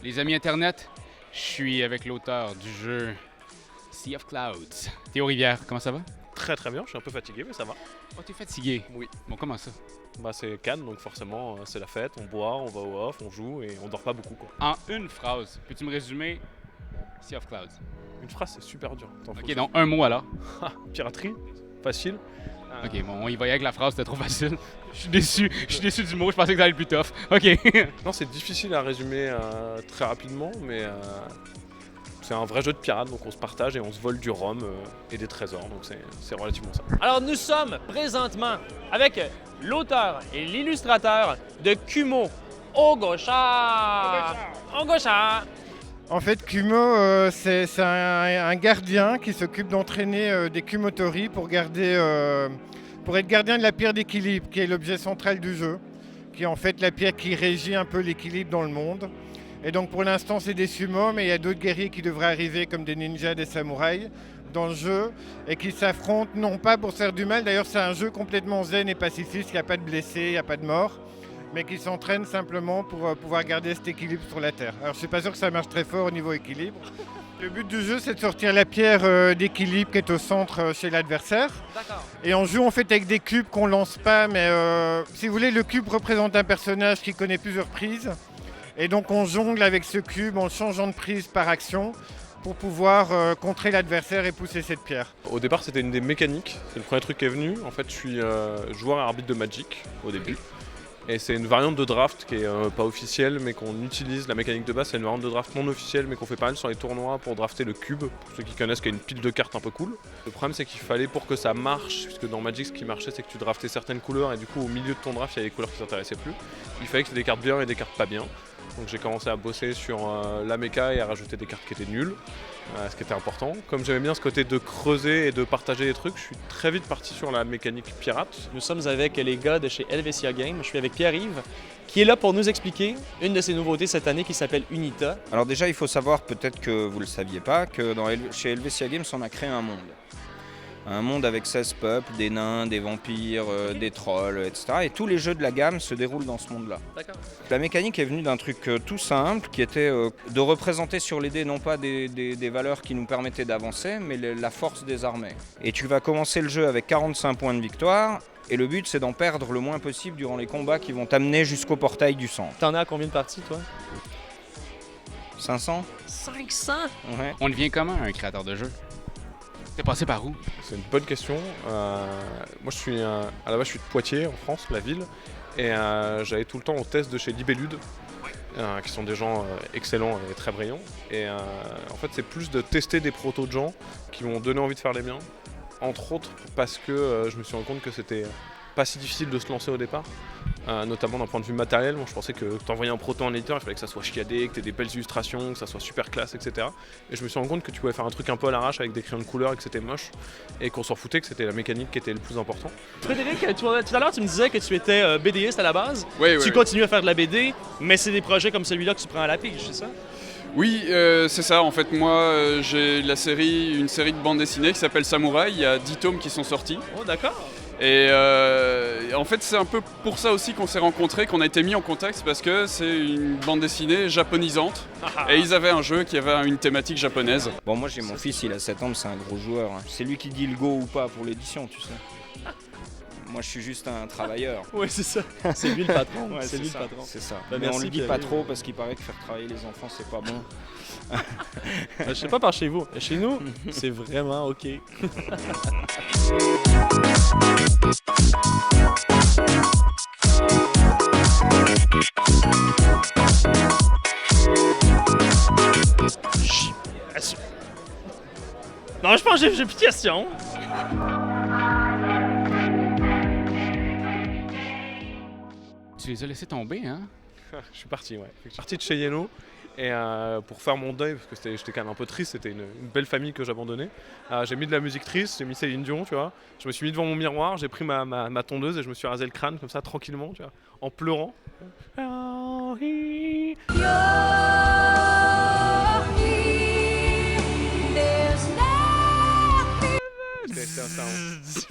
Les amis Internet, je suis avec l'auteur du jeu Sea of Clouds. Théo Rivière, comment ça va? Très très bien, je suis un peu fatigué mais ça va. Oh, t'es fatigué? Oui. Bon, comment ça? Bah c'est Cannes donc forcément c'est la fête, on boit, on va au off, on joue et on dort pas beaucoup quoi. En une phrase, peux-tu me résumer Sea of Clouds? Une phrase c'est super dur. Attends, faut Ok, que donc un mot alors. Piraterie, facile. Ok, bon, on y va avec la phrase, c'était trop facile. Je suis déçu du mot, je pensais que ça allait être plus tough. Ok. Non c'est difficile à résumer très rapidement mais c'est un vrai jeu de pirate donc on se partage et on se vole du rhum et des trésors donc c'est relativement ça. Alors nous sommes présentement avec l'auteur et l'illustrateur de Kumo Ogosha. Ogosha. En fait, Kumo, c'est un gardien qui s'occupe d'entraîner des Kumotori pour être gardien de la pierre d'équilibre, qui est l'objet central du jeu, qui est en fait la pierre qui régit un peu l'équilibre dans le monde. Et donc pour l'instant, c'est des sumo, mais il y a d'autres guerriers qui devraient arriver, comme des ninjas, des samouraïs, dans le jeu, et qui s'affrontent non pas pour se faire du mal, d'ailleurs c'est un jeu complètement zen et pacifiste, il n'y a pas de blessés, il n'y a pas de morts, mais qui s'entraînent simplement pour pouvoir garder cet équilibre sur la Terre. Alors je suis pas sûr que ça marche très fort au niveau équilibre. Le but du jeu, c'est de sortir la pierre d'équilibre qui est au centre chez l'adversaire. D'accord. Et on joue en fait avec des cubes qu'on lance pas, mais si vous voulez, le cube représente un personnage qui connaît plusieurs prises. Et donc on jongle avec ce cube en changeant de prise par action pour pouvoir contrer l'adversaire et pousser cette pierre. Au départ c'était une des mécaniques, c'est le premier truc qui est venu. En fait je suis joueur et arbitre de Magic au début. Et c'est une variante de draft qui est pas officielle mais qu'on utilise. La mécanique de base c'est une variante de draft non officielle mais qu'on fait pas mal sur les tournois pour drafter le cube. Pour ceux qui connaissent, qui a une pile de cartes un peu cool. Le problème c'est qu'il fallait pour que ça marche, puisque dans Magic ce qui marchait c'est que tu draftais certaines couleurs et du coup au milieu de ton draft il y avait des couleurs qui t'intéressaient plus. Il fallait que tu aies des cartes bien et des cartes pas bien. Donc j'ai commencé à bosser sur la méca et à rajouter des cartes qui étaient nulles, ce qui était important. Comme j'aimais bien ce côté de creuser et de partager des trucs, je suis très vite parti sur la mécanique pirate. Nous sommes avec les gars de chez Helvetia Games. Je suis avec Pierre-Yves qui est là pour nous expliquer une de ses nouveautés cette année qui s'appelle Unita. Alors déjà, il faut savoir, peut-être que vous ne le saviez pas, que chez Helvetia Games, on a créé un monde. Un monde avec 16 peuples, des nains, des vampires, des trolls, etc. Et tous les jeux de la gamme se déroulent dans ce monde-là. D'accord. La mécanique est venue d'un truc tout simple, qui était de représenter sur les dés non pas des valeurs qui nous permettaient d'avancer, mais la force des armées. Et tu vas commencer le jeu avec 45 points de victoire, et le but c'est d'en perdre le moins possible durant les combats qui vont t'amener jusqu'au portail du centre. T'en as à combien de parties toi? 500 500? Ouais. On devient comment un créateur de jeu? T'es passé par où? C'est une bonne question. Moi je suis à la base je suis de Poitiers en France, la ville, et j'allais tout le temps au test de chez Libellude, qui sont des gens excellents et très brillants. Et en fait c'est plus de tester des protos de gens qui m'ont donné envie de faire les miens. Entre autres parce que je me suis rendu compte que c'était pas si difficile de se lancer au départ, notamment d'un point de vue matériel. Moi je pensais que t'envoyais un proto en éditeur, il fallait que ça soit chiadé, que t'aies des belles illustrations, que ça soit super classe, etc. Et je me suis rendu compte que tu pouvais faire un truc un peu à l'arrache avec des crayons de couleur et que c'était moche, et qu'on s'en foutait, que c'était la mécanique qui était le plus important. Frédéric, tout à l'heure tu me disais que tu étais BDiste à la base. Oui, Tu continues à faire de la BD, mais c'est des projets comme celui-là que tu prends à la pige, c'est ça? Oui, c'est ça. En fait, moi, j'ai une série de bandes dessinées qui s'appelle Samouraï. Il y a 10 tomes qui sont sortis. Oh d'accord. Et en fait, c'est un peu pour ça aussi qu'on s'est rencontrés, qu'on a été mis en contact, parce que c'est une bande dessinée japonisante. Et ils avaient un jeu qui avait une thématique japonaise. Bon, moi j'ai mon fils, il a 7 ans, mais c'est un gros joueur. C'est lui qui dit le go ou pas pour l'édition, tu sais. Moi je suis juste un travailleur. Oui c'est ça. C'est lui le patron. Ouais, c'est lui ça, le patron. c'est ça. Bah, Mais on merci, le dit Pierre. pas trop parce qu'il paraît que faire travailler les enfants c'est pas bon. Je sais pas par chez vous. Mais chez nous, c'est vraiment ok. Non, je pense que j'ai plus de questions. Tu les as laissés tomber, hein? Je suis parti, ouais. Je suis parti de chez Yellow et pour faire mon deuil, parce que j'étais quand même un peu triste, c'était une belle famille que j'ai abandonnée. J'ai mis de la musique triste, j'ai mis Céline Dion, tu vois. Je me suis mis devant mon miroir, j'ai pris ma tondeuse et je me suis rasé le crâne comme ça, tranquillement, tu vois, en pleurant. Je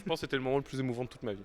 pense que c'était le moment le plus émouvant de toute ma vie.